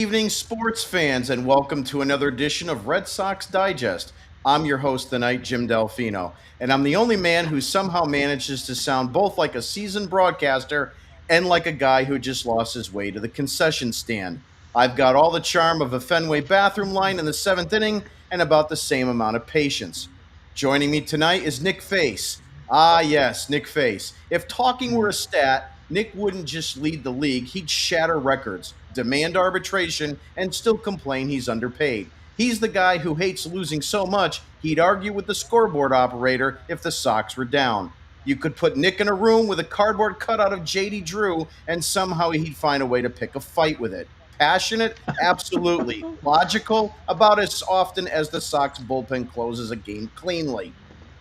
Evening, sports fans, and welcome to another edition of Red Sox Digest. I'm your host tonight, Jim Delfino, and I'm the only man who somehow manages to sound both like a seasoned broadcaster and like a guy who just lost his way to the concession stand. I've got all the charm of a Fenway bathroom line in the seventh inning and about the same amount of patience. Joining me tonight is Nick Face. Ah, yes, Nick Face. If talking were a stat, Nick wouldn't just lead the league, he'd shatter records, demand arbitration, and still complain he's underpaid. He's the guy who hates losing so much, he'd argue with the scoreboard operator if the Sox were down. You could put Nick in a room with a cardboard cutout of JD Drew, and somehow he'd find a way to pick a fight with it. Passionate? Absolutely. Logical? About as often as the Sox bullpen closes a game cleanly.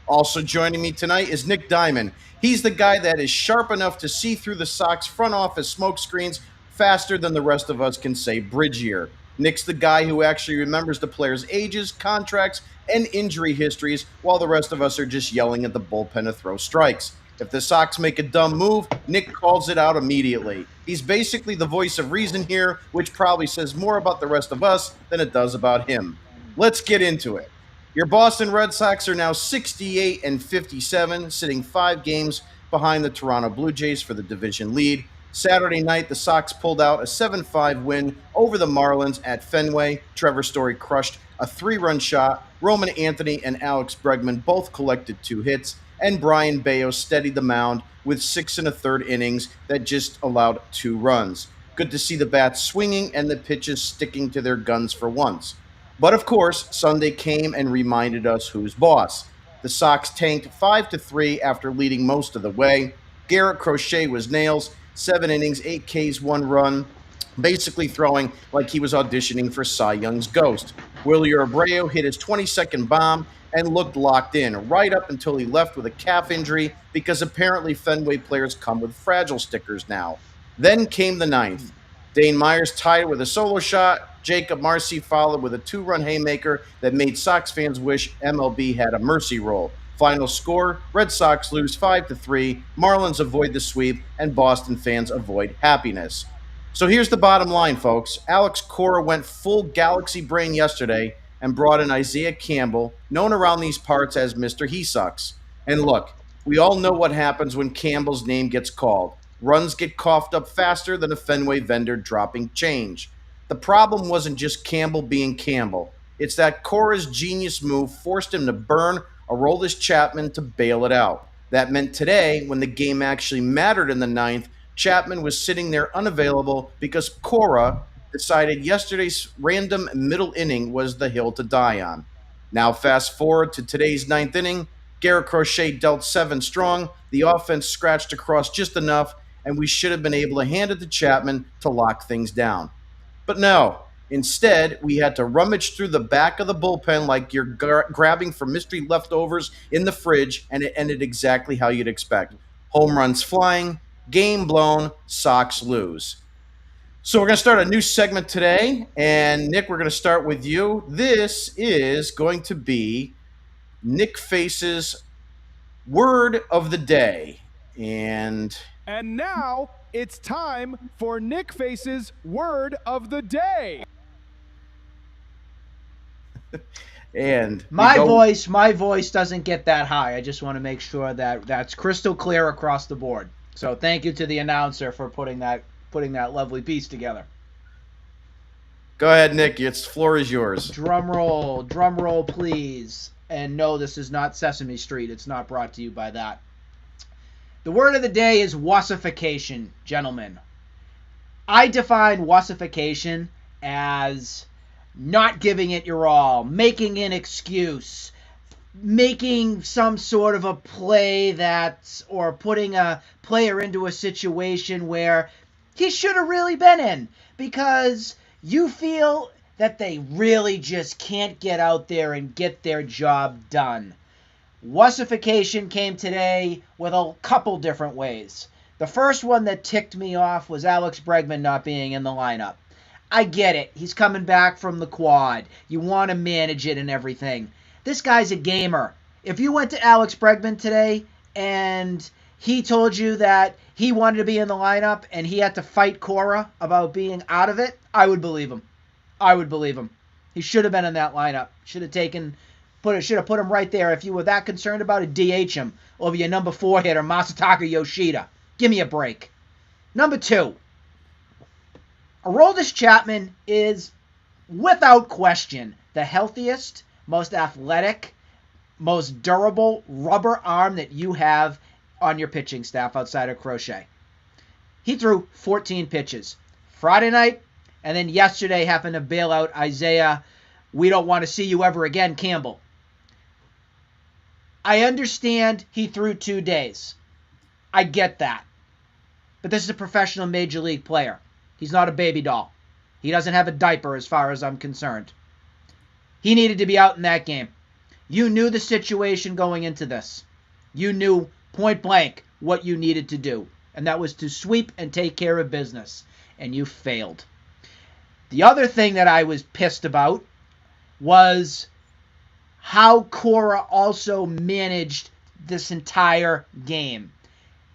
Also joining me tonight is Nick Diamond. He's the guy that is sharp enough to see through the Sox front office smoke screens faster than the rest of us can say bridge year. Nick's the guy who actually remembers the players' ages, contracts, and injury histories, while the rest of us are just yelling at the bullpen to throw strikes. If the Sox make a dumb move, Nick calls it out immediately. He's basically the voice of reason here, which probably says more about the rest of us than it does about him. Let's get into it. Your Boston Red Sox are now 68 and 57, sitting 5 games behind the Toronto Blue Jays for the division lead. Saturday night, the Sox pulled out a 7-5 win over the Marlins at Fenway. Trevor Story crushed a 3-run shot. Roman Anthony and Alex Bregman both collected 2 hits, and Brian Bayo steadied the mound with 6 1/3 innings that just allowed 2 runs. Good to see the bats swinging and the pitches sticking to their guns for once. But of course, Sunday came and reminded us who's boss. The Sox tanked 5-3 after leading most of the way. Garrett Crochet was nails, 7 innings, 8 Ks, 1 run, basically throwing like he was auditioning for Cy Young's ghost. Willie Abreu hit his 22nd bomb and looked locked in, right up until he left with a calf injury because apparently Fenway players come with fragile stickers now. Then came the ninth. Dane Myers tied with a solo shot. Jacob Marcy followed with a 2-run haymaker that made Sox fans wish MLB had a mercy roll. Final score: Red Sox lose 5-3, Marlins avoid the sweep, and Boston fans avoid happiness. So here's the bottom line, folks. Alex Cora went full galaxy brain yesterday and brought in Isaiah Campbell, known around these parts as Mr. He Sucks. And look, we all know what happens when Campbell's name gets called. Runs get coughed up faster than a Fenway vendor dropping change. The problem wasn't just Campbell being Campbell. It's that Cora's genius move forced him to burn Aroldis Chapman to bail it out. That meant today, when the game actually mattered in the ninth, Chapman was sitting there unavailable because Cora decided yesterday's random middle inning was the hill to die on. Now, fast forward to today's ninth inning. Garrett Crochet dealt 7 strong. The offense scratched across just enough, and we should have been able to hand it to Chapman to lock things down. But no, instead, we had to rummage through the back of the bullpen like you're grabbing for mystery leftovers in the fridge, and it ended exactly how you'd expect. Home runs flying, game blown, Sox lose. So we're going to start a new segment today, and Nick, we're going to start with you. This is going to be Nick Face's word of the day. And now it's time for Nick Face's word of the day. And my voice doesn't get that high. I just want to make sure that that's crystal clear across the board. So thank you to the announcer for putting that lovely piece together. Go ahead, Nick. The floor is yours. Drum roll, please. And no, this is not Sesame Street. It's not brought to you by that. The word of the day is wussification, gentlemen. I define wussification as not giving it your all, making an excuse, making some sort of a play or putting a player into a situation where he should have really been in because you feel that they really just can't get out there and get their job done. Wussification came today with a couple different ways. The first one that ticked me off was Alex Bregman not being in the lineup. I get it. He's coming back from the quad. You want to manage it and everything. This guy's a gamer. If you went to Alex Bregman today and he told you that he wanted to be in the lineup and he had to fight Cora about being out of it, I would believe him. I would believe him. He should have been in that lineup. Should have put him right there. If you were that concerned about it, DH him over your number 4 hitter, Masataka Yoshida. Give me a break. Number 2, Aroldis Chapman is, without question, the healthiest, most athletic, most durable rubber arm that you have on your pitching staff outside of Crochet. He threw 14 pitches Friday night, and then yesterday happened to bail out Isaiah, we don't want to see you ever again, Campbell. I understand he threw 2 days. I get that. But this is a professional major league player. He's not a baby doll. He doesn't have a diaper as far as I'm concerned. He needed to be out in that game. You knew the situation going into this. You knew point blank what you needed to do, and that was to sweep and take care of business, and you failed. The other thing that I was pissed about was how Cora also managed this entire game.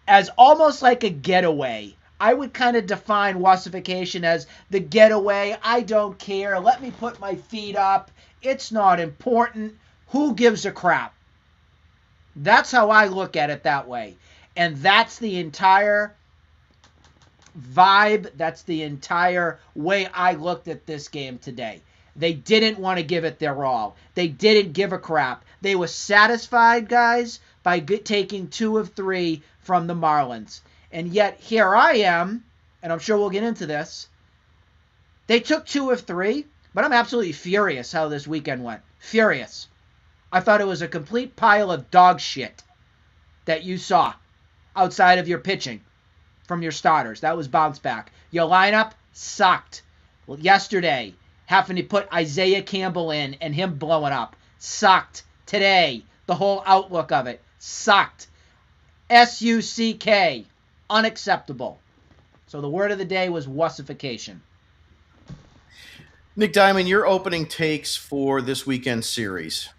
As almost like a getaway. I would kind of define wussification as the getaway. I don't care. Let me put my feet up. It's not important. Who gives a crap? That's how I look at it that way. And that's the entire vibe. That's the entire way I looked at this game today. They didn't want to give it their all. They didn't give a crap. They were satisfied, guys, by taking 2 of 3 from the Marlins. And yet here I am, and I'm sure we'll get into this. They took 2 of 3, but I'm absolutely furious how this weekend went. Furious. I thought it was a complete pile of dog shit that you saw outside of your pitching from your starters. That was bounce back. Your lineup sucked. Well, yesterday, having to put Isaiah Campbell in and him blowing up sucked. Today, the whole outlook of it sucked. SUCK. Unacceptable. So the word of the day was wussification. Nick Diamond, your opening takes for this weekend series.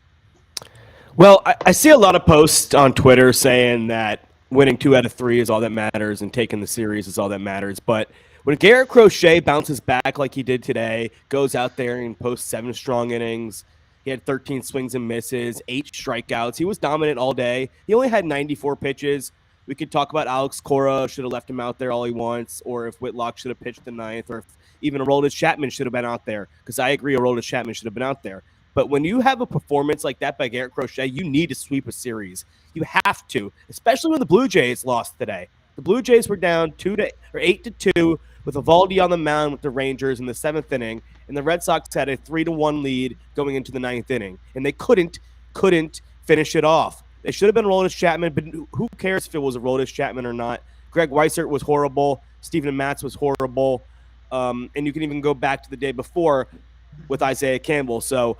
Well, I see a lot of posts on Twitter saying that winning 2 out of 3 is all that matters and taking the series is all that matters. But when Garrett Crochet bounces back like he did today, goes out there and posts 7 strong innings, he had 13 swings and misses, 8 strikeouts. He was dominant all day. He only had 94 pitches. We could talk about Alex Cora should have left him out there all he wants, or if Whitlock should have pitched the 9th, or if even Aroldis Chapman should have been out there, because I agree Aroldis Chapman should have been out there. But when you have a performance like that by Garrett Crochet, you need to sweep a series. You have to, especially when the Blue Jays lost today. The Blue Jays were down 8-2 with Evaldi on the mound with the Rangers in the 7th inning, and the Red Sox had a 3-1 lead going into the 9th inning, and they couldn't finish it off. They should have been Aroldis Chapman, but who cares if it was Aroldis Chapman or not? Greg Weissert was horrible. Stephen Matz was horrible. And you can even go back to the day before with Isaiah Campbell. So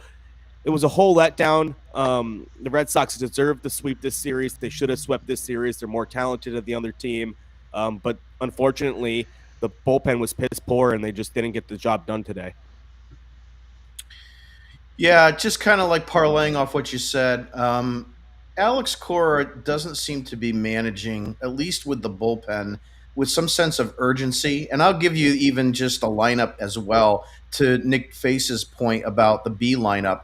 it was a whole letdown. The Red Sox deserved to sweep this series. They should have swept this series. They're more talented than the other team. But unfortunately, the bullpen was piss poor, and they just didn't get the job done today. Yeah, just kind of like parlaying off what you said. Alex Cora doesn't seem to be managing, at least with the bullpen, with some sense of urgency. And I'll give you even just a lineup as well to Nick Face's point about the B lineup.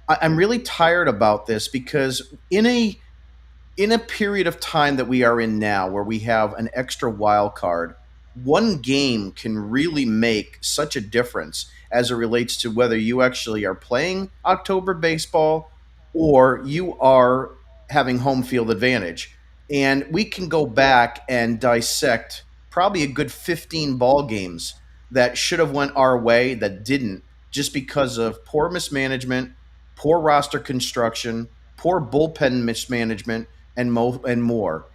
I'm really tired about this because in a period of time that we are in now where we have an extra wild card, one game can really make such a difference as it relates to whether you actually are playing October baseball or you are having home field advantage. And we can go back and dissect probably a good 15 ball games that should have went our way that didn't, just because of poor mismanagement, poor roster construction, poor bullpen mismanagement, and more.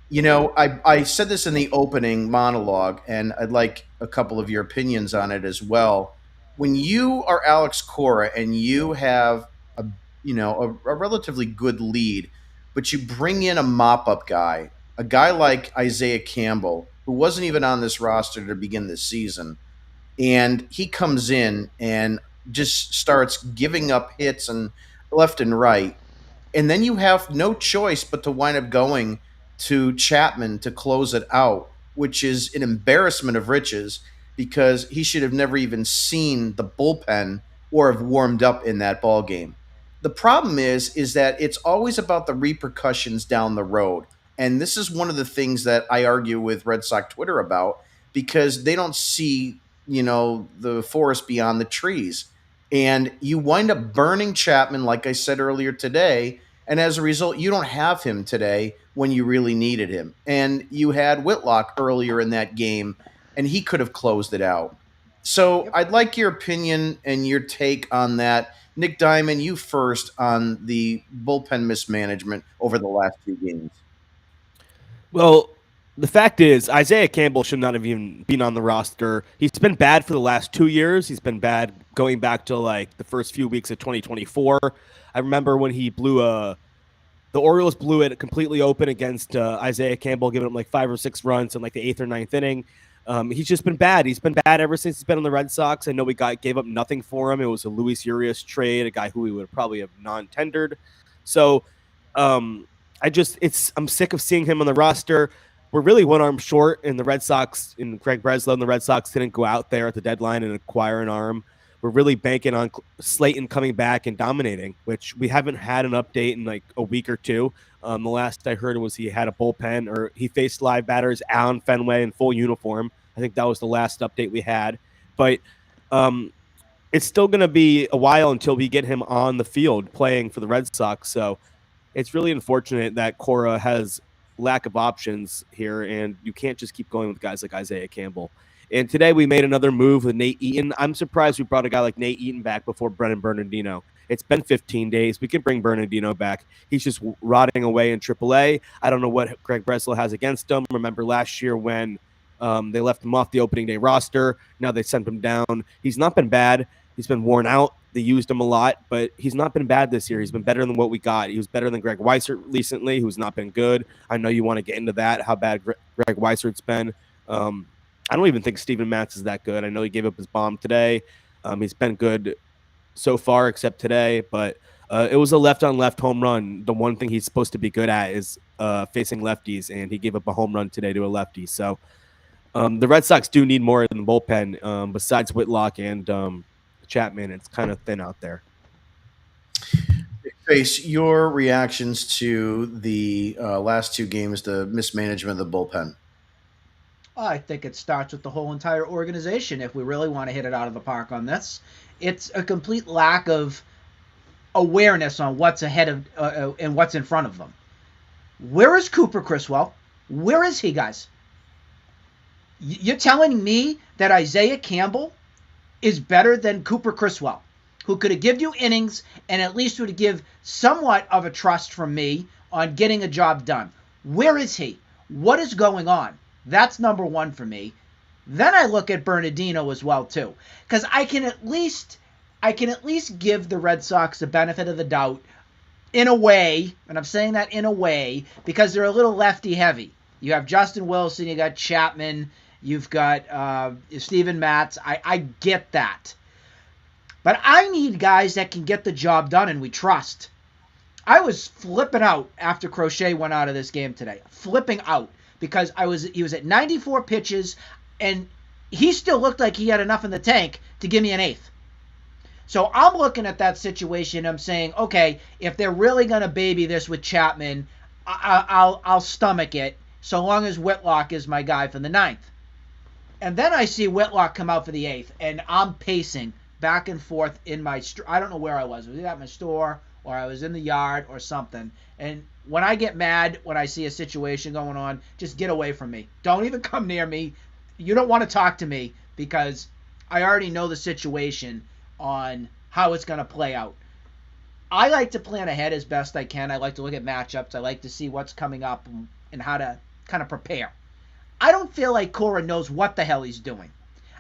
You know, I said this in the opening monologue, and I'd like a couple of your opinions on it as well. When you are Alex Cora and you have a relatively good lead, but you bring in a mop-up guy, a guy like Isaiah Campbell, who wasn't even on this roster to begin this season, and he comes in and just starts giving up hits and left and right, and then you have no choice but to wind up going to Chapman to close it out, which is an embarrassment of riches because he should have never even seen the bullpen or have warmed up in that ball game. The problem is that it's always about the repercussions down the road. And this is one of the things that I argue with Red Sox Twitter about, because they don't see, the forest beyond the trees. And you wind up burning Chapman, like I said earlier today, and as a result, you don't have him today when you really needed him. And you had Whitlock earlier in that game, and he could have closed it out. So I'd like your opinion and your take on that. Nick Diamond, you first on the bullpen mismanagement over the last two games. Well, the fact is, Isaiah Campbell should not have even been on the roster. He's been bad for the last 2 years. He's been bad going back to like the first few weeks of 2024. I remember when he the Orioles blew it completely open against Isaiah Campbell, giving him like 5 or 6 runs in like the 8th or 9th inning. He's just been bad. He's been bad ever since he's been on the Red Sox. I know we gave up nothing for him. It was a Luis Urias trade, a guy who we would probably have non-tendered. So I'm sick of seeing him on the roster. We're really one arm short, and the Red Sox, and Craig Breslow and the Red Sox didn't go out there at the deadline and acquire an arm. We're really banking on Slayton coming back and dominating, which we haven't had an update in like a week or two. The last I heard was he had a bullpen, or he faced live batters out in Fenway in full uniform. I think that was the last update we had. But it's still going to be a while until we get him on the field playing for the Red Sox. So it's really unfortunate that Cora has lack of options here, and you can't just keep going with guys like Isaiah Campbell. And today we made another move with Nate Eaton. I'm surprised we brought a guy like Nate Eaton back before Brennan Bernardino. It's been 15 days. We can bring Bernardino back. He's just rotting away in AAA. I don't know what Greg Breslow has against him. Remember last year when they left him off the opening day roster. Now they sent him down. He's not been bad. He's been worn out. They used him a lot, but he's not been bad this year. He's been better than what we got. He was better than Greg Weissert recently, who's not been good. I know you want to get into that, how bad Greg Weissert's been. I don't even think Steven Matz is that good. I know he gave up his bomb today. He's been good so far, except today, but it was a left-on-left home run. The one thing he's supposed to be good at is facing lefties, and he gave up a home run today to a lefty. So the Red Sox do need more than the bullpen. Besides Whitlock and Chapman, it's kind of thin out there. Face, your reactions to the last two games, the mismanagement of the bullpen. I think it starts with the whole entire organization. If we really want to hit it out of the park on this, it's a complete lack of awareness on what's ahead of and what's in front of them. Where is Cooper Criswell? Where is he, guys? You're telling me that Isaiah Campbell is better than Cooper Criswell, who could have given you innings and at least would give somewhat of a trust from me on getting a job done. Where is he? What is going on? That's number one for me. Then I look at Bernardino as well too, because I can at least give the Red Sox the benefit of the doubt in a way, and I'm saying that in a way because they're a little lefty heavy. You have Justin Wilson, you got Chapman, you've got Steven Matz. I get that. But I need guys that can get the job done and we trust. I was flipping out after Crochet went out of this game today. Flipping out because he was at 94 pitches and he still looked like he had enough in the tank to give me an eighth. So I'm looking at that situation. I'm saying, okay, if they're really going to baby this with Chapman, I'll stomach it so long as Whitlock is my guy for the ninth. And then I see Whitlock come out for the eighth, and I'm pacing back and forth in my I don't know where I was. Was it at my store or I was in the yard or something? And when I get mad when I see a situation going on, just get away from me. Don't even come near me. You don't want to talk to me because I already know the situation on how it's going to play out. I like to plan ahead as best I can. I like to look at matchups. I like to see what's coming up and how to kind of prepare. I don't feel like Cora knows what the hell he's doing.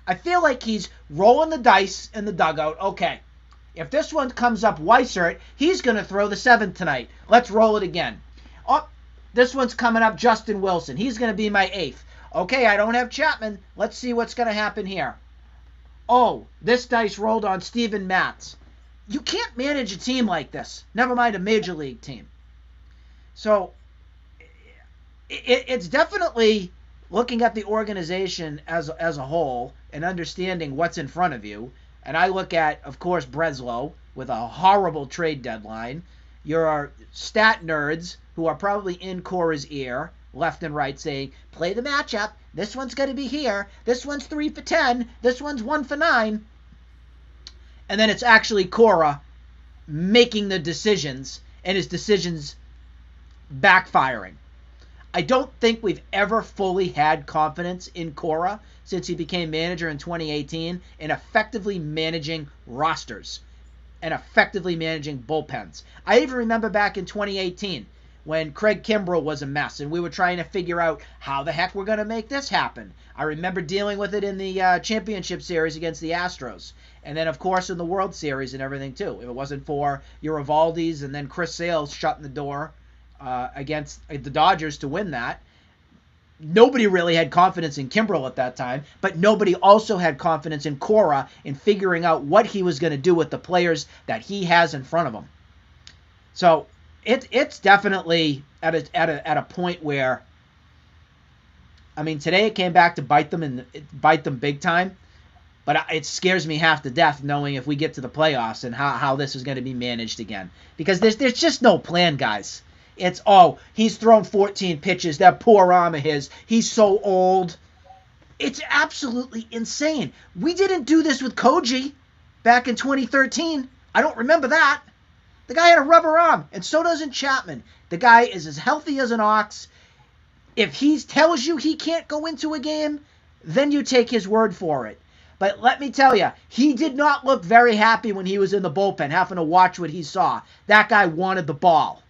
I feel like he's rolling the dice in the dugout. Okay, if this one comes up Weissert, he's going to throw the seventh tonight. Let's roll it again. Oh, this one's coming up Justin Wilson. He's going to be my eighth. Okay, I don't have Chapman. Let's see what's going to happen here. Oh, this dice rolled on Steven Matz. You can't manage a team like this. Never mind a major league team. So it's definitely looking at the organization as a whole and understanding what's in front of you, and I look at, of course, Breslow with a horrible trade deadline. Your stat nerds who are probably in Cora's ear, left and right, saying, play the matchup. This one's going to be here. This one's 3 for 10. This one's 1 for 9. And then it's actually Cora making the decisions, and his decisions backfiring. I don't think we've ever fully had confidence in Cora since he became manager in 2018 in effectively managing rosters and effectively managing bullpens. I even remember back in 2018 when Craig Kimbrell was a mess and we were trying to figure out how the heck we're going to make this happen. I remember dealing with it in the championship series against the Astros. And then, of course, in the World Series and everything, too. If it wasn't for Evaldi's and then Chris Sale's shutting the door against the Dodgers to win that, nobody really had confidence in Kimbrell at that time, but nobody also had confidence in Cora in figuring out what he was going to do with the players that he has in front of him. So it's definitely at a point where, I mean, today it came back to bite them big time. But it scares me half to death knowing if we get to the playoffs and how this is going to be managed again. Because there's just no plan, guys. It's, he's thrown 14 pitches. That poor arm of his. He's so old. It's absolutely insane. We didn't do this with Koji back in 2013. I don't remember that. The guy had a rubber arm, and so doesn't Chapman. The guy is as healthy as an ox. If he tells you he can't go into a game, then you take his word for it. But let me tell you, he did not look very happy when he was in the bullpen, having to watch what he saw. That guy wanted the ball.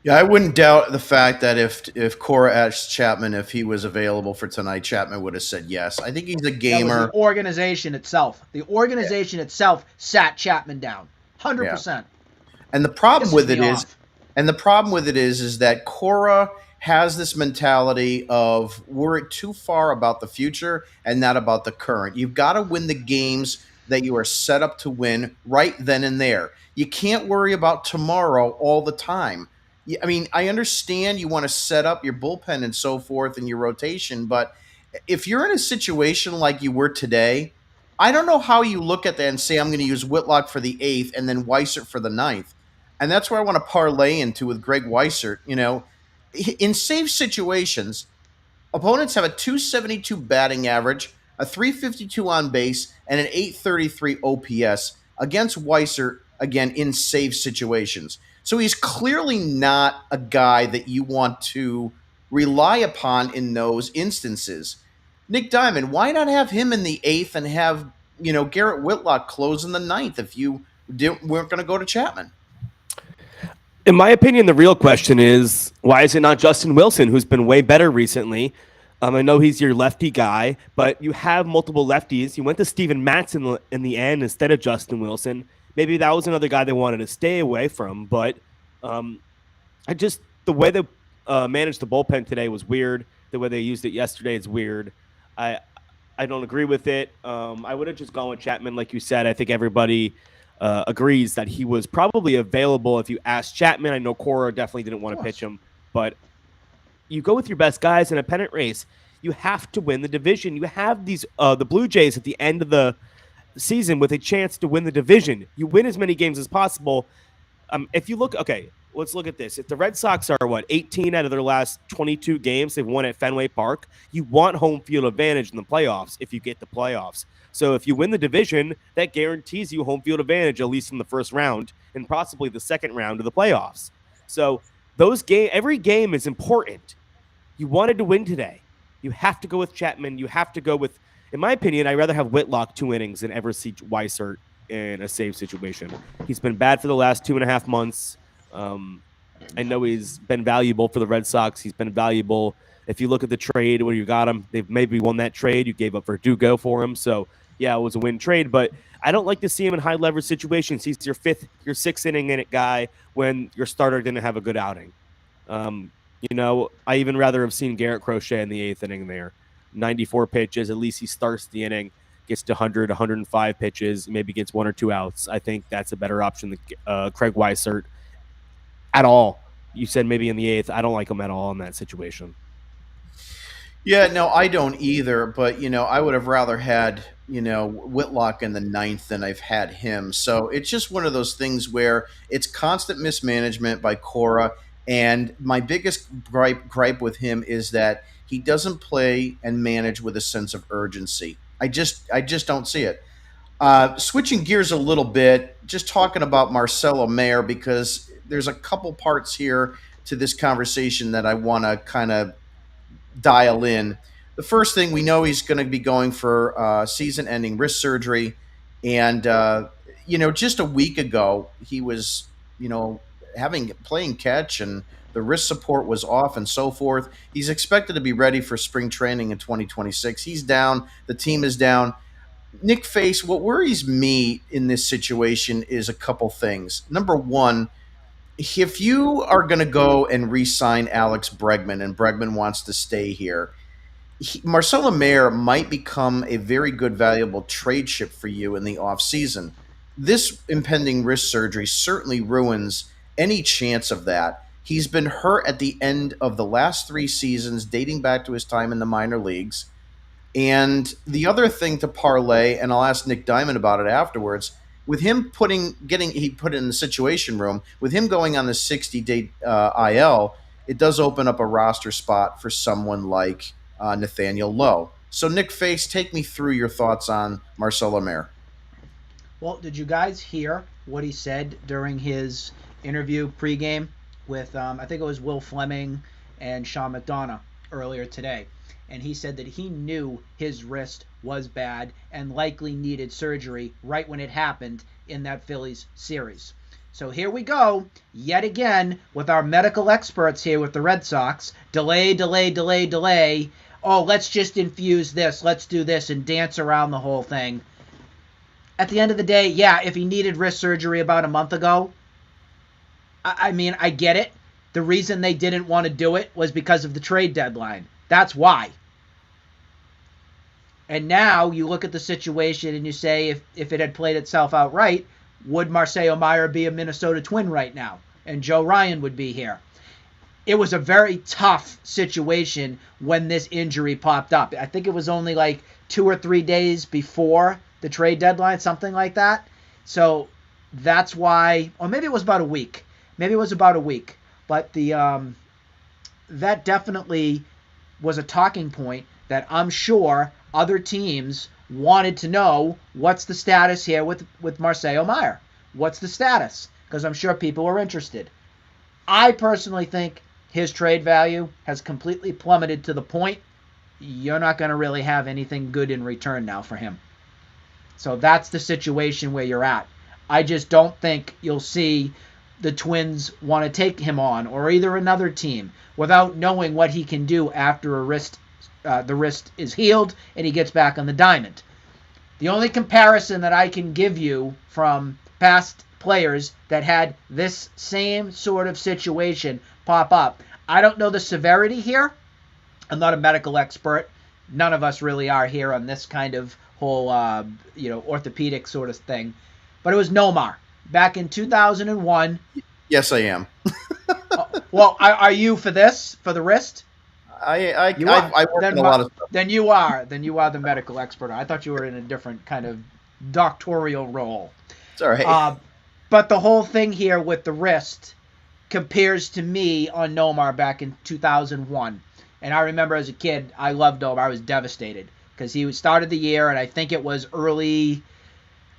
Yeah, I wouldn't doubt the fact that if Cora asked Chapman if he was available for tonight, Chapman would have said yes. I think he's a gamer. That was the organization itself. The organization itself sat Chapman down, 100%. Yeah. And the problem with it is that Cora has this mentality of worry too far about the future and not about the current. You've got to win the games that you are set up to win right then and there. You can't worry about tomorrow all the time. I mean, I understand you want to set up your bullpen and so forth and your rotation, but if you're in a situation like you were today, I don't know how you look at that and say, I'm going to use Whitlock for the 8th and then Weissert for the 9th. And that's where I want to parlay into with Greg Weissert. You know, in safe situations, opponents have a 272 batting average, a 352 on base, and an 833 OPS against Weissert, again, in safe situations. So he's clearly not a guy that you want to rely upon in those instances. Nick Diamond, why not have him in the 8th and have, Garrett Whitlock close in the 9th if you weren't going to go to Chapman? In my opinion, the real question is, why is it not Justin Wilson, who's been way better recently? I know he's your lefty guy, but you have multiple lefties. You went to Steven Matz in the end instead of Justin Wilson. Maybe that was another guy they wanted to stay away from, but the way they managed the bullpen today was weird. The way they used it yesterday is weird. I don't agree with it. I would have just gone with Chapman, like you said. I think everybody agrees that he was probably available if you asked Chapman. I know Cora definitely didn't want to pitch him, but you go with your best guys in a pennant race. You have to win the division. You have these the Blue Jays at the end of the season with a chance to win the division. You win as many games as possible. If you look, okay, let's look at this. If the Red Sox are 18 out of their last 22 games they've won at Fenway Park, you want home field advantage in the playoffs if you get the playoffs. So if you win the division, that guarantees you home field advantage, at least in the first round and possibly the second round of the playoffs. So every game is important. You wanted to win today. You have to go with Chapman. You have to go with, in my opinion, I'd rather have Whitlock 2 innings than ever see Weissert in a save situation. He's been bad for the last 2.5 months. I know he's been valuable for the Red Sox. He's been valuable. If you look at the trade where you got him, they've maybe won that trade. You gave up Verdugo for him. So, yeah, it was a win trade. But I don't like to see him in high leverage situations. He's your 6th inning in it guy when your starter didn't have a good outing. I even rather have seen Garrett Crochet in the 8th inning there. 94 pitches. At least he starts the inning, gets to 100, 105 pitches, maybe gets 1 or 2 outs. I think that's a better option than Craig Weissert at all. You said maybe in the 8th. I don't like him at all in that situation. Yeah, no, I don't either. But I would have rather had Whitlock in the ninth than I've had him. So it's just one of those things where it's constant mismanagement by Cora. And my biggest gripe with him is that he doesn't play and manage with a sense of urgency. I just don't see it. Switching gears a little bit, just talking about Marcelo Mayer because there's a couple parts here to this conversation that I want to kind of dial in. The first thing we know he's going to be going for season-ending wrist surgery, and just a week ago he was having playing catch and the wrist support was off and so forth. He's expected to be ready for spring training in 2026. He's down. The team is down. Nick Face, what worries me in this situation is a couple things. Number one, if you are going to go and re-sign Alex Bregman and Bregman wants to stay here, Marcelo Mayer might become a very good, valuable trade chip for you in the offseason. This impending wrist surgery certainly ruins any chance of that. He's been hurt at the end of the last 3 seasons, dating back to his time in the minor leagues. And the other thing to parlay, and I'll ask Nick Diamond about it afterwards, with him he put it in the situation room, with him going on the 60-day IL, it does open up a roster spot for someone like Nathaniel Lowe. So, Nick Face, take me through your thoughts on Marcelo Mayer. Well, did you guys hear what he said during his interview pregame with, I think it was Will Fleming and Sean McDonough earlier today? And he said that he knew his wrist was bad and likely needed surgery right when it happened in that Phillies series. So here we go, yet again, with our medical experts here with the Red Sox. Delay, delay, delay, delay. Oh, let's just infuse this. Let's do this and dance around the whole thing. At the end of the day, yeah, if he needed wrist surgery about a month ago, I mean, I get it. The reason they didn't want to do it was because of the trade deadline. That's why. And now you look at the situation and you say, if it had played itself out right, would Marcelo Mayer be a Minnesota Twin right now? And Joe Ryan would be here. It was a very tough situation when this injury popped up. I think it was only like 2 or 3 days before the trade deadline, something like that. So that's why, or maybe it was about a week. Maybe it was about a week. But that definitely was a talking point that I'm sure other teams wanted to know. What's the status here with Marcelo Mayer? What's the status? Because I'm sure people are interested. I personally think his trade value has completely plummeted to the point you're not going to really have anything good in return now for him. So that's the situation where you're at. I just don't think you'll see the Twins want to take him on, or either another team, without knowing what he can do after the wrist is healed and he gets back on the diamond. The only comparison that I can give you from past players that had this same sort of situation pop up, I don't know the severity here. I'm not a medical expert. None of us really are here on this kind of whole orthopedic sort of thing. But it was Nomar back in 2001. Yes, I am. Well, are you for this, for the wrist? I work in a lot of stuff. Then you are the medical expert. I thought you were in a different kind of doctoral role. It's all right. But the whole thing here with the wrist compares to me on Nomar back in 2001. And I remember as a kid, I loved Nomar. I was devastated because he started the year, and I think it was early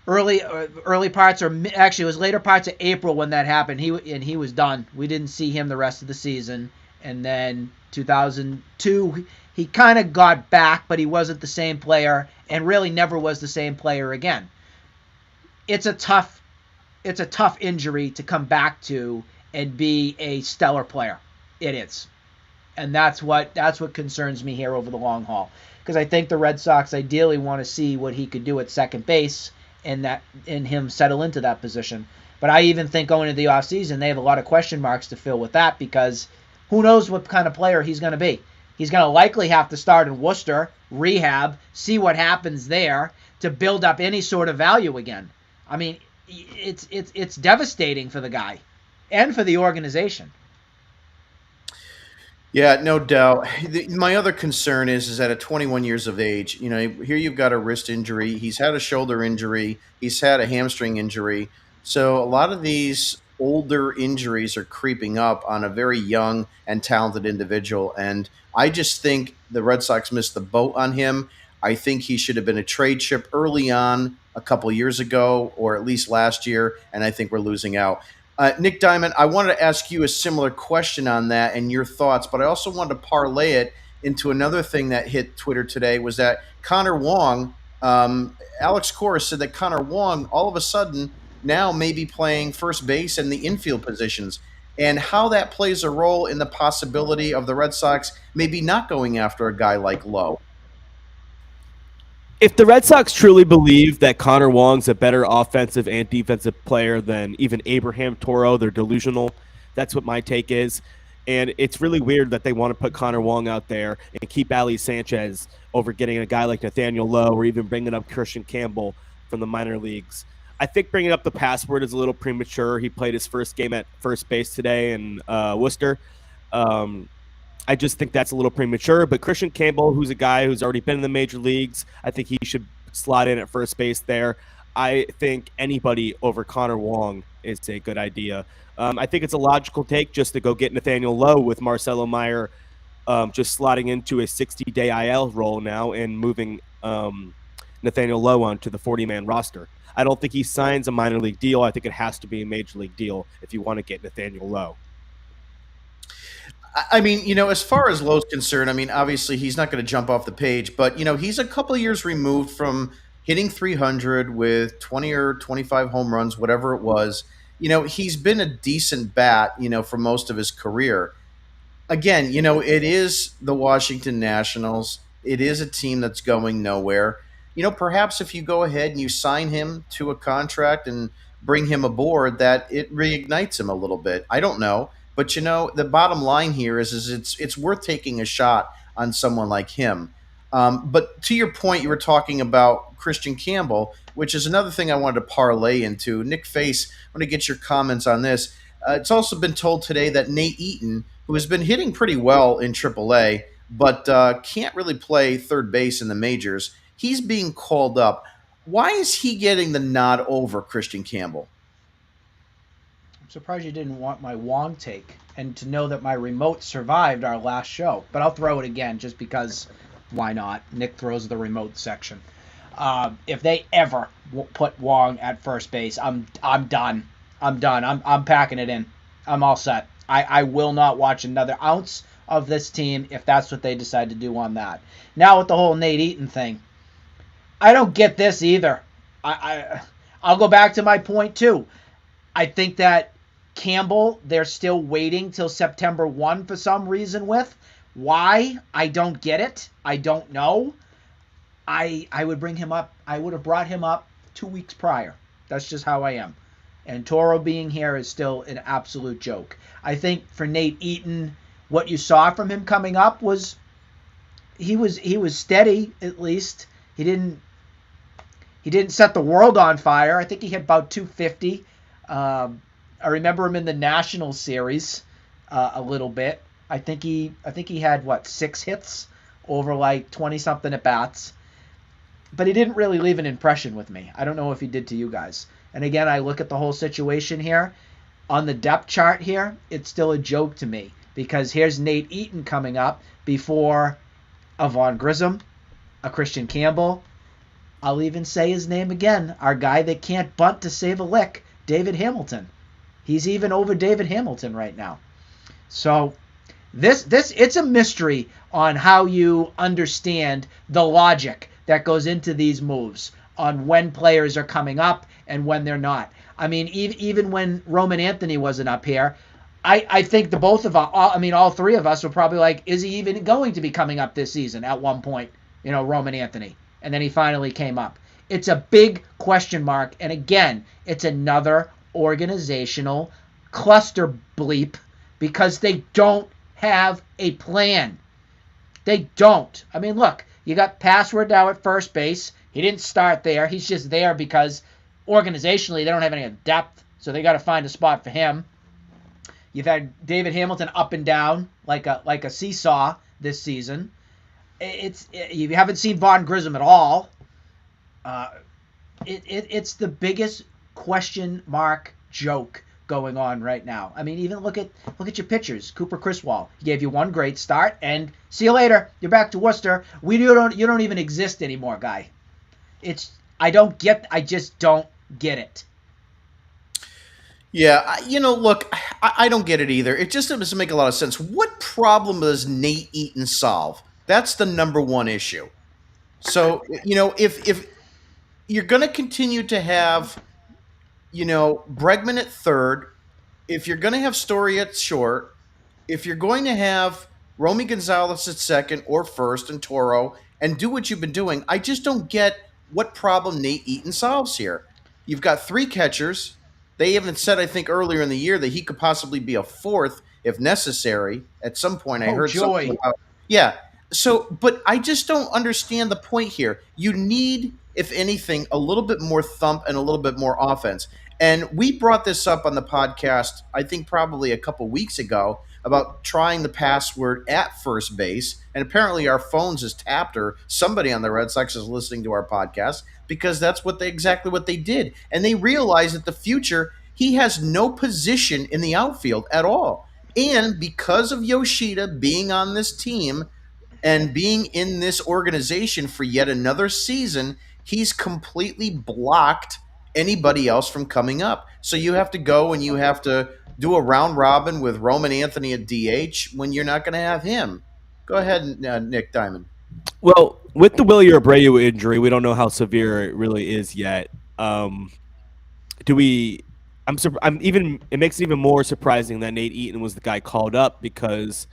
parts, or actually it was later parts of April when that happened. He was done. We didn't see him the rest of the season. And then 2002, he kind of got back, but he wasn't the same player, and really never was the same player again. It's a tough injury to come back to and be a stellar player. It is. And that's what concerns me here over the long haul. Because I think the Red Sox ideally want to see what he could do at second base and him settle into that position. But I even think going into the offseason, they have a lot of question marks to fill with that, because who knows what kind of player he's going to be. He's going to likely have to start in Worcester, rehab, see what happens there to build up any sort of value again. I mean, it's devastating for the guy and for the organization. Yeah, no doubt. My other concern is that at 21 years of age, here you've got a wrist injury. He's had a shoulder injury. He's had a hamstring injury. So a lot of these older injuries are creeping up on a very young and talented individual. And I just think the Red Sox missed the boat on him. I think he should have been a trade chip early on a couple years ago, or at least last year. And I think we're losing out. Nick Diamond, I wanted to ask you a similar question on that and your thoughts, but I also wanted to parlay it into another thing that hit Twitter today was that Connor Wong, Alex Cora said that Connor Wong all of a sudden now may be playing first base and the infield positions, and how that plays a role in the possibility of the Red Sox maybe not going after a guy like Lowe. If the Red Sox truly believe that Connor Wong's a better offensive and defensive player than even Abraham Toro, they're delusional. That's what my take is. And it's really weird that they want to put Connor Wong out there and keep Ali Sanchez over getting a guy like Nathaniel Lowe or even bringing up Christian Campbell from the minor leagues. I think bringing up the password is a little premature. He played his first game at first base today in Worcester. I just think that's a little premature. But Christian Campbell, who's a guy who's already been in the major leagues, I think he should slot in at first base there. I think anybody over Connor Wong is a good idea. I think it's a logical take just to go get Nathaniel Lowe with Marcelo Meyer just slotting into a 60-day IL role now and moving Nathaniel Lowe onto the 40-man roster. I don't think he signs a minor league deal. I think it has to be a major league deal if you want to get Nathaniel Lowe. I mean, as far as Lowe's concerned, I mean, obviously he's not going to jump off the page, but, he's a couple of years removed from hitting 300 with 20 or 25 home runs, whatever it was. He's been a decent bat, for most of his career. Again, it is the Washington Nationals. It is a team that's going nowhere. Perhaps if you go ahead and you sign him to a contract and bring him aboard, that it reignites him a little bit. I don't know. But the bottom line here is it's worth taking a shot on someone like him. But to your point, you were talking about Christian Campbell, which is another thing I wanted to parlay into. Nick Face, I want to get your comments on this. It's also been told today that Nate Eaton, who has been hitting pretty well in AAA, but can't really play third base in the majors, he's being called up. Why is he getting the nod over Christian Campbell? Surprised you didn't want my Wong take and to know that my remote survived our last show. But I'll throw it again just because why not? Nick throws the remote section. If they ever put Wong at first base, I'm done. I'm done. I'm packing it in. I'm all set. I will not watch another ounce of this team if that's what they decide to do on that. Now with the whole Nate Eaton thing, I don't get this either. I'll go back to my point too. I think that Campbell, they're still waiting till September 1 for some reason with. Why? I don't get it. I don't know. I would bring him up. I would have brought him up 2 weeks prior. That's just how I am. And Toro being here is still an absolute joke. I think for Nate Eaton, what you saw from him coming up was he was steady at least. He didn't set the world on fire. I think he hit about 250. I remember him in the National Series a little bit. I think he had 6 hits over like 20 something at bats, but he didn't really leave an impression with me. I don't know if he did to you guys. And again, I look at the whole situation here on the depth chart here. It's still a joke to me because here's Nate Eaton coming up before a Vaughn Grissom, a Christian Campbell. I'll even say his name again. Our guy that can't bunt to save a lick, David Hamilton. He's even over David Hamilton right now. So this it's a mystery on how you understand the logic that goes into these moves on when players are coming up and when they're not. I mean, even when Roman Anthony wasn't up here, I think the both of us, all three of us were probably like, is he even going to be coming up this season at one point, Roman Anthony? And then he finally came up. It's a big question mark. And again, it's another organizational cluster bleep because they don't have a plan. They don't. I mean, look, you got Password now at first base. He didn't start there. He's just there because organizationally they don't have any depth, so they got to find a spot for him. You've had David Hamilton up and down like a seesaw this season. You haven't seen Vaughn Grissom at all. It's the biggest question mark joke going on right now. I mean, even look at your pitchers. Cooper Criswell, he gave you one great start, and see you later. You're back to Worcester. You don't even exist anymore, guy. I just don't get it. Yeah, look, I don't get it either. It just doesn't make a lot of sense. What problem does Nate Eaton solve? That's the number one issue. So, if you're going to continue to have, Bregman at third, if you're going to have Story at short, if you're going to have Romy Gonzalez at second or first and Toro and do what you've been doing, I just don't get what problem Nate Eaton solves here. You've got three catchers. They even said, I think, earlier in the year that he could possibly be a fourth if necessary. At some point, I heard joy. something about. Yeah. So, but I just don't understand the point here. You need, if anything, a little bit more thump and a little bit more offense. And we brought this up on the podcast, I think probably a couple weeks ago, about trying the password at first base. And apparently our phones is tapped, or somebody on the Red Sox is listening to our podcast, because that's exactly what they did. And they realized that the future, he has no position in the outfield at all. And because of Yoshida being on this team and being in this organization for yet another season, he's completely blocked anybody else from coming up. So you have to go and you have to do a round robin with Roman Anthony at DH when you're not going to have him. Go ahead, Nick Diamond. Well, with the Willie Abreu injury, we don't know how severe it really is yet. I'm even. It makes it even more surprising that Nate Eaton was the guy called up, because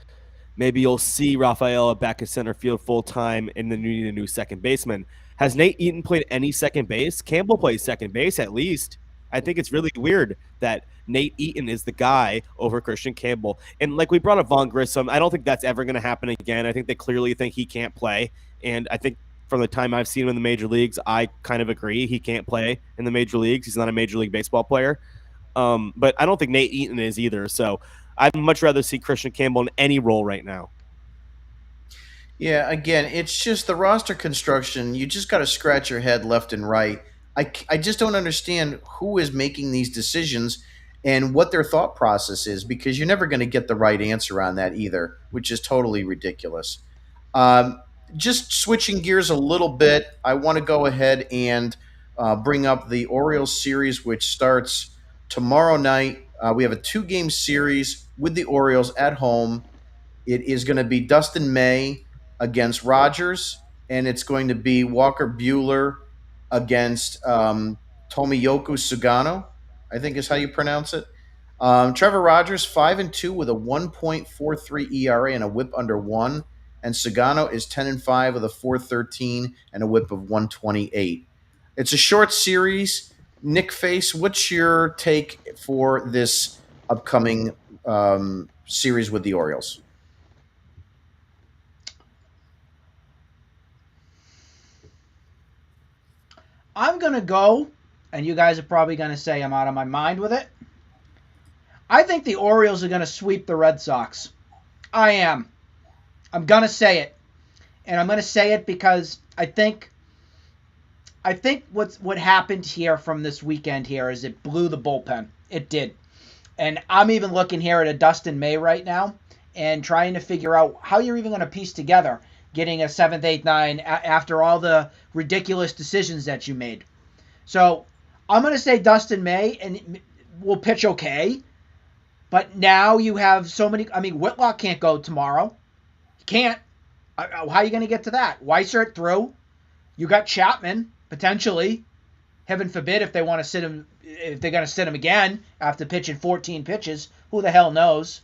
maybe you'll see Rafaela back at center field full time, and then you need a new second baseman. Has Nate Eaton played any second base? Campbell plays second base at least. I think it's really weird that Nate Eaton is the guy over Christian Campbell. And like we brought up Vaughn Grissom, I don't think that's ever going to happen again. I think they clearly think he can't play. And I think from the time I've seen him in the major leagues, I kind of agree he can't play in the major leagues. He's not a Major League Baseball player. But I don't think Nate Eaton is either. So I'd much rather see Christian Campbell in any role right now. Yeah, again, it's just the roster construction. You just got to scratch your head left and right. I just don't understand who is making these decisions and what their thought process is, because you're never going to get the right answer on that either, which is totally ridiculous. Just switching gears a little bit, I want to go ahead and bring up the Orioles series, which starts tomorrow night. We have a 2-game series with the Orioles at home. It is going to be Dustin May against Rogers, and it's going to be Walker Buehler against Tomoyoko Sugano, I think is how you pronounce it. Trevor Rogers, 5-2 with a 1.43 ERA and a WHIP under 1, and Sugano is 10-5 with a 4.13 and a WHIP of 128. It's a short series. Nick Face, what's your take for this upcoming series with the Orioles? I'm going to go, and you guys are probably going to say I'm out of my mind with it. I think the Orioles are going to sweep the Red Sox. I am. I'm going to say it. And I'm going to say it because I think what happened here from this weekend here is it blew the bullpen. It did. And I'm even looking here at a Dustin May right now and trying to figure out how you're even going to piece together getting a 7th, 8th, 9 after all the ridiculous decisions that you made. So I'm going to say Dustin May and will pitch okay. But now you have so many. I mean, Whitlock can't go tomorrow. He can't. How are you going to get to that? Weissert through. You got Chapman potentially. Heaven forbid if they want to sit him. If they're going to sit him again after pitching 14 pitches, who the hell knows?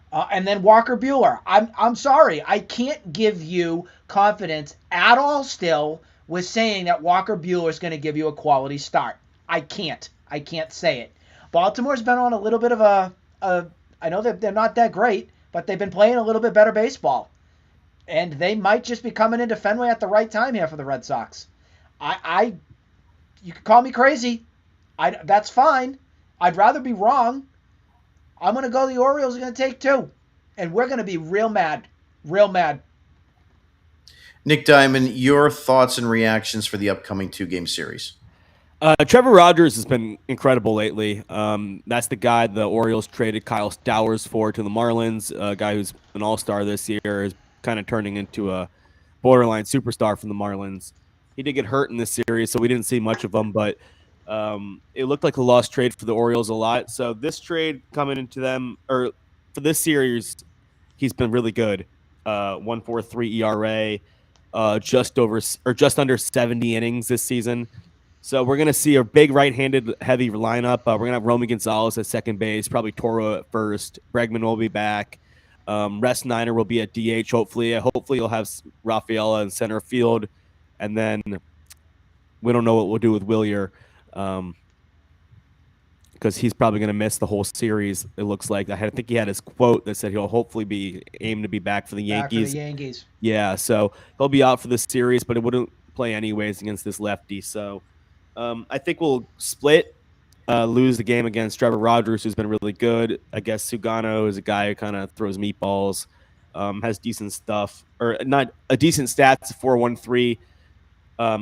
And then Walker Buehler. I'm sorry. I can't give you confidence at all still with saying that Walker Buehler is going to give you a quality start. I can't. I can't say it. Baltimore's been on a little bit of I know that they're not that great, but they've been playing a little bit better baseball. And they might just be coming into Fenway at the right time here for the Red Sox. You can call me crazy. That's fine. I'd rather be wrong. I'm going to go the Orioles are going to take 2. And we're going to be real mad. Real mad. Nick Diamond, your thoughts and reactions for the upcoming 2-game series? Trevor Rogers has been incredible lately. That's the guy the Orioles traded Kyle Stowers for to the Marlins, a guy who's an all-star this year, is kind of turning into a borderline superstar from the Marlins. He did get hurt in this series, so we didn't see much of him, but it looked like a lost trade for the Orioles a lot. So this trade coming into them, or for this series, he's been really good. 1.43 ERA, just over or just under 70 innings this season. So we're going to see a big right-handed heavy lineup. We're going to have Romy Gonzalez at second base, probably Toro at first. Bregman will be back. Rest Niner will be at DH, hopefully. Hopefully you'll have Rafaela in center field. And then we don't know what we'll do with Willier because he's probably going to miss the whole series, it looks like. I think he had his quote that said he'll hopefully be aimed to be back for the Yankees. Back for the Yankees. Yeah, so he'll be out for this series, but it wouldn't play anyways against this lefty. So I think we'll split, lose the game against Trevor Rogers, who's been really good. I guess Sugano is a guy who kind of throws meatballs, has decent stuff, or not a decent stats, 4.13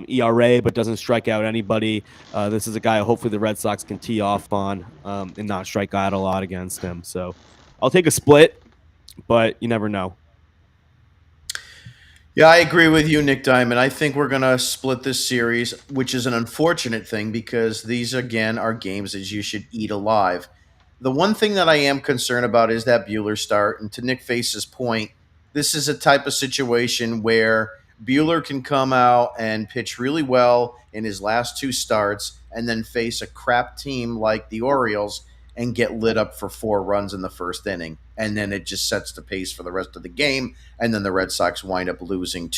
ERA, but doesn't strike out anybody. This is a guy hopefully the Red Sox can tee off on and not strike out a lot against him. So I'll take a split, but you never know. Yeah, I agree with you, Nick Diamond. I think we're going to split this series, which is an unfortunate thing because these, again, are games that you should eat alive. The one thing that I am concerned about is that Buehler start. And to Nick Face's point, this is a type of situation where Buehler can come out and pitch really well in his last 2 starts and then face a crap team like the Orioles and get lit up for 4 runs in the first inning. And then it just sets the pace for the rest of the game. And then the Red Sox wind up losing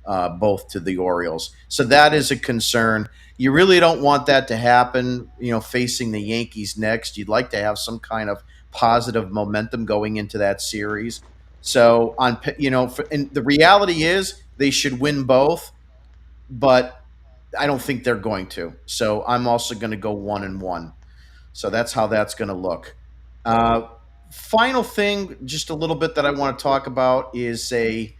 both to the Orioles. So that is a concern. You really don't want that to happen, facing the Yankees next. You'd like to have some kind of positive momentum going into that series. So, and the reality is they should win both, but I don't think they're going to. So I'm also going to go 1-1. So that's how that's going to look. Final thing, just a little bit that I want to talk about is a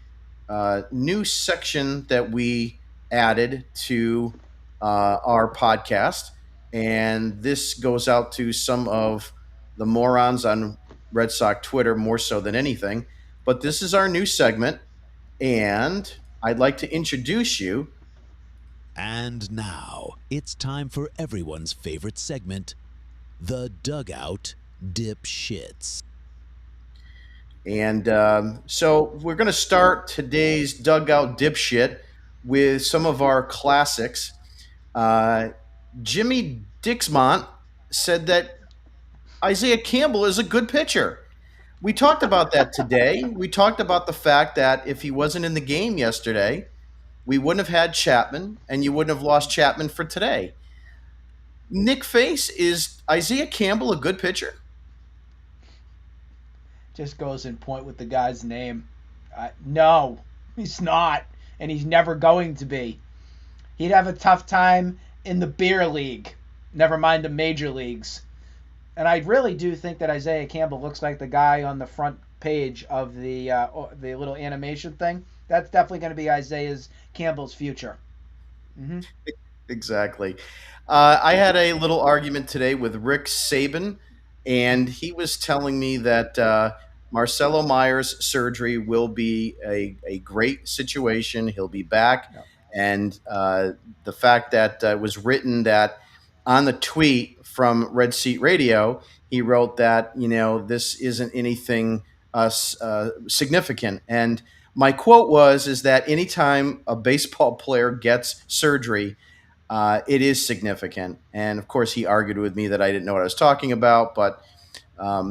new section that we added to our podcast. And this goes out to some of the morons on Red Sox Twitter more so than anything. But this is our new segment. And I'd like to introduce you. And now it's time for everyone's favorite segment, the Dugout Dipshits. And so we're going to start today's Dugout Dipshit with some of our classics. Jimmy Dixmont said that Isaiah Campbell is a good pitcher. We talked about that today. We talked about the fact that if he wasn't in the game yesterday, we wouldn't have had Chapman, and you wouldn't have lost Chapman for today. Nick Face, is Isaiah Campbell a good pitcher? Just goes in point with the guy's name. No, he's not, and he's never going to be. He'd have a tough time in the beer league, never mind the major leagues. And I really do think that Isaiah Campbell looks like the guy on the front page of the little animation thing. That's definitely going to be Isaiah Campbell's future. Mm-hmm. Exactly. I had a little argument today with Rick Saban, and he was telling me that Marcelo Meyer's surgery will be a great situation. He'll be back. Yep. And the fact that it was written that on the tweet from Red Seat Radio, he wrote that, this isn't anything significant. And my quote is that anytime a baseball player gets surgery, it is significant. And of course, he argued with me that I didn't know what I was talking about, but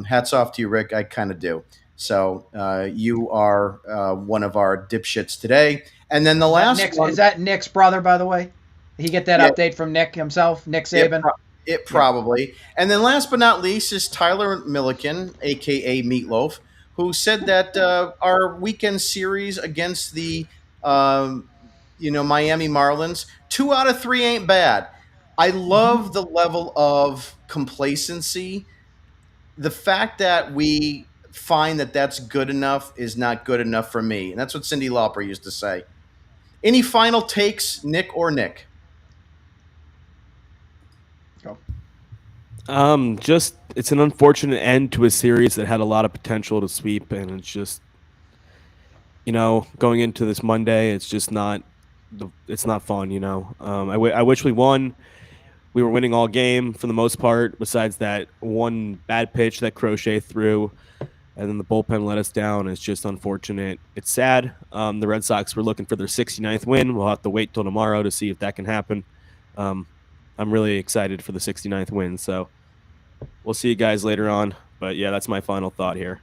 hats off to you, Rick. I kind of do. So you are one of our dipshits today. And then the last one. Is that Nick's brother, by the way? Did he get that update from Nick himself, Nick Saban? It probably. And then last but not least is Tyler Milliken, a.k.a. Meatloaf, who said that our weekend series against the Miami Marlins, 2 out of 3 ain't bad. I love the level of complacency the fact that we find that that's good enough is not good enough for me. And that's what Cyndi Lauper used to say. Any final takes, Nick or Nick? Go. Just it's an unfortunate end to a series that had a lot of potential to sweep, and it's just, going into this Monday, it's just not it's not fun. I wish we won. We were winning all game for the most part, besides that one bad pitch that Crochet threw, and then the bullpen let us down. It's just unfortunate. It's sad. The Red Sox were looking for their 69th win. We'll have to wait till tomorrow to see if that can happen. I'm really excited for the 69th win, so we'll see you guys later on. But yeah, that's my final thought here.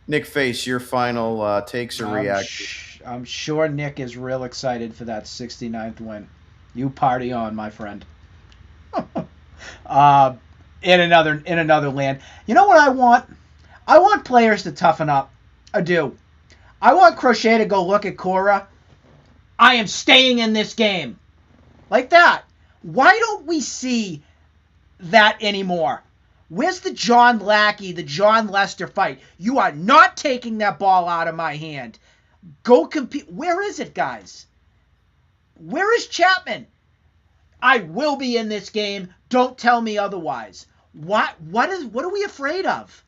Nick Face, your final takes or reactions? I'm sure Nick is real excited for that 69th win. You party on, my friend. In another land. You know what I want? I want players to toughen up. I do. I want Crochet to go look at Cora. I am staying in this game. Like that. Why don't we see that anymore? Where's the John Lackey, the John Lester fight? You are not taking that ball out of my hand. Go compete. Where is it, guys? Where is Chapman? I will be in this game. Don't tell me otherwise. What are we afraid of?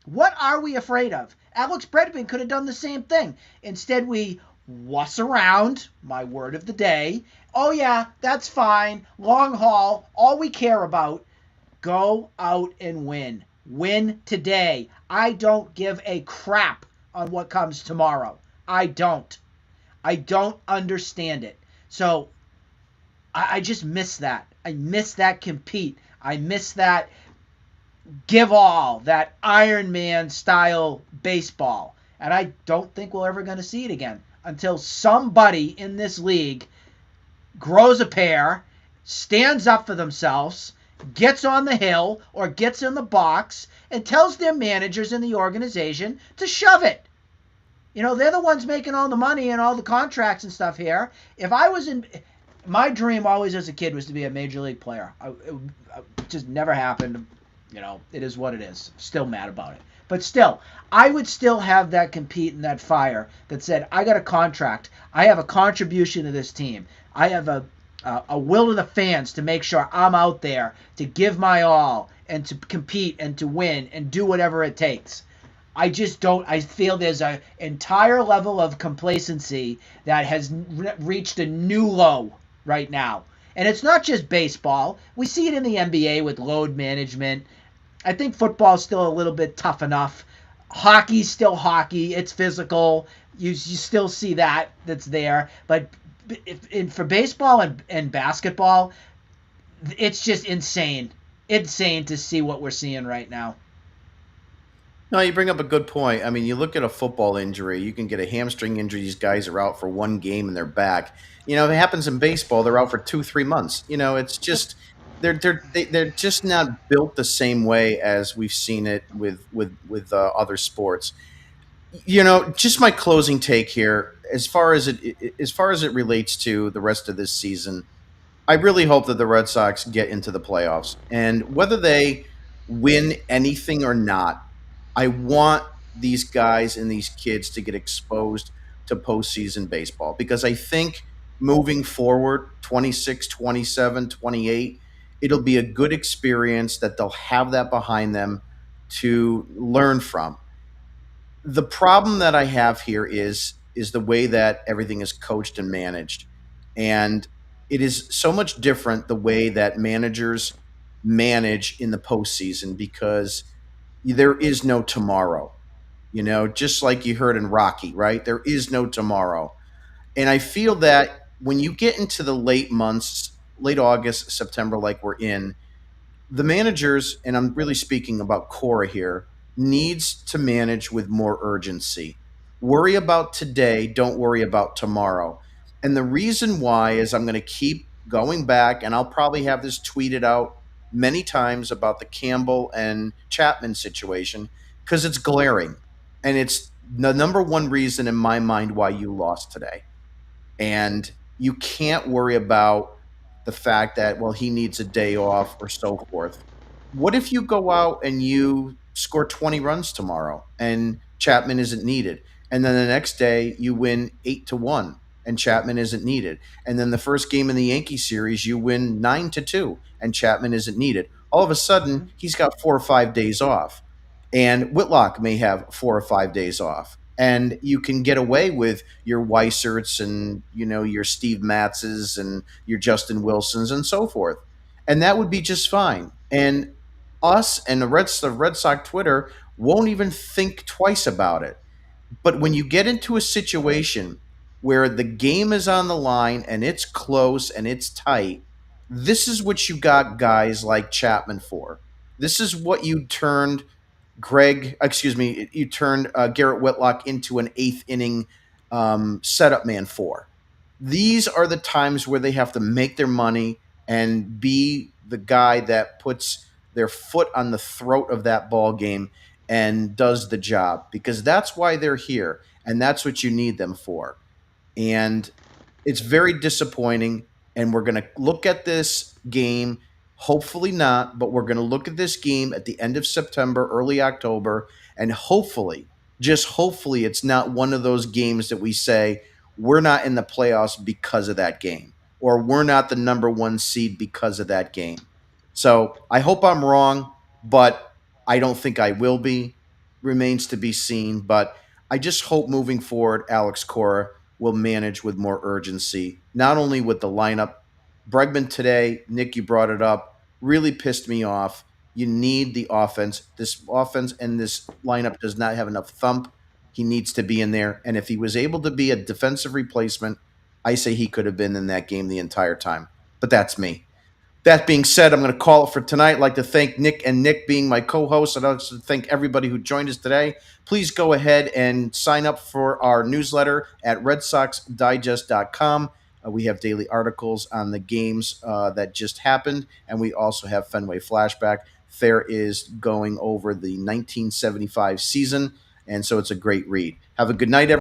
What are we afraid of? Alex Bregman could have done the same thing. Instead, we wuss around, my word of the day. Oh, yeah, that's fine. Long haul, all we care about. Go out and win. Win today. I don't give a crap on what comes tomorrow. I don't. I don't understand it. So I just miss that. I miss that compete. I miss that give all, that Iron Man style baseball. And I don't think we're ever going to see it again until somebody in this league grows a pair, stands up for themselves, gets on the hill or gets in the box and tells their managers in the organization to shove it. They're the ones making all the money and all the contracts and stuff here. If I was in... My dream always as a kid was to be a major league player. It just never happened. It is what it is. Still mad about it. But still, I would still have that compete and that fire that said, I got a contract. I have a contribution to this team. I have a will of the fans to make sure I'm out there to give my all and to compete and to win and do whatever it takes. I just don't. I feel there's an entire level of complacency that has reached a new low right now. And it's not just baseball. We see it in the NBA with load management. I think football's still a little bit tough enough. Hockey's still hockey. It's physical. You still see that's there. But for baseball and basketball, it's just insane. Insane to see what we're seeing right now. No, you bring up a good point. I mean, you look at a football injury, you can get a hamstring injury. These guys are out for one game and they're back. If it happens in baseball, they're out for 2-3 months. It's just they're just not built the same way as we've seen it with other sports. Just my closing take here, as far as it relates to the rest of this season, I really hope that the Red Sox get into the playoffs, and whether they win anything or not, I want these guys and these kids to get exposed to postseason baseball, because I think moving forward, 26, 27, 28, it'll be a good experience that they'll have that behind them to learn from. The problem that I have here is the way that everything is coached and managed. And it is so much different the way that managers manage in the postseason, because there is no tomorrow. Just like you heard in Rocky, right? There is no tomorrow. And I feel that when you get into the late months, late August, September, like we're in, the managers, and I'm really speaking about Cora here, needs to manage with more urgency. Worry about today, don't worry about tomorrow. And the reason why is I'm going to keep going back, and I'll probably have this tweeted out many times about the Campbell and Chapman situation, because it's glaring. And it's the number one reason in my mind why you lost today. And you can't worry about the fact that, well, he needs a day off or so forth. What if you go out and you score 20 runs tomorrow and Chapman isn't needed? And then the next day you win 8-1 and Chapman isn't needed. And then the first game in the Yankee series, you win 9-2 and Chapman isn't needed. All of a sudden, he's got 4 or 5 days off. And Whitlock may have 4 or 5 days off. And you can get away with your Weiserts and, your Steve Matzes and your Justin Wilsons and so forth. And that would be just fine. And us and the Red Sox Twitter won't even think twice about it. But when you get into a situation where the game is on the line and it's close and it's tight, this is what you got guys like Chapman for. This is what you turned you turned Garrett Whitlock into an eighth inning setup man for. These are the times where they have to make their money and be the guy that puts their foot on the throat of that ball game and does the job, because that's why they're here and that's what you need them for. And it's very disappointing. And we're going to look at this game, hopefully not, but we're going to look at this game at the end of September, early October, and hopefully, just hopefully, it's not one of those games that we say we're not in the playoffs because of that game, or we're not the number one seed because of that game. So I hope I'm wrong, but I don't think I will be. Remains to be seen. But I just hope moving forward, Alex Cora will manage with more urgency, not only with the lineup. Bregman today, Nick, you brought it up, really pissed me off. You need the offense. This offense and this lineup does not have enough thump. He needs to be in there. And if he was able to be a defensive replacement, I say he could have been in that game the entire time. But that's me. That being said, I'm going to call it for tonight. I'd like to thank Nick and Nick being my co-hosts. I'd also thank everybody who joined us today. Please go ahead and sign up for our newsletter at redsoxdigest.com. We have daily articles on the games that just happened, and we also have Fenway Flashback. Thayer is going over the 1975 season, and so it's a great read. Have a good night, everyone.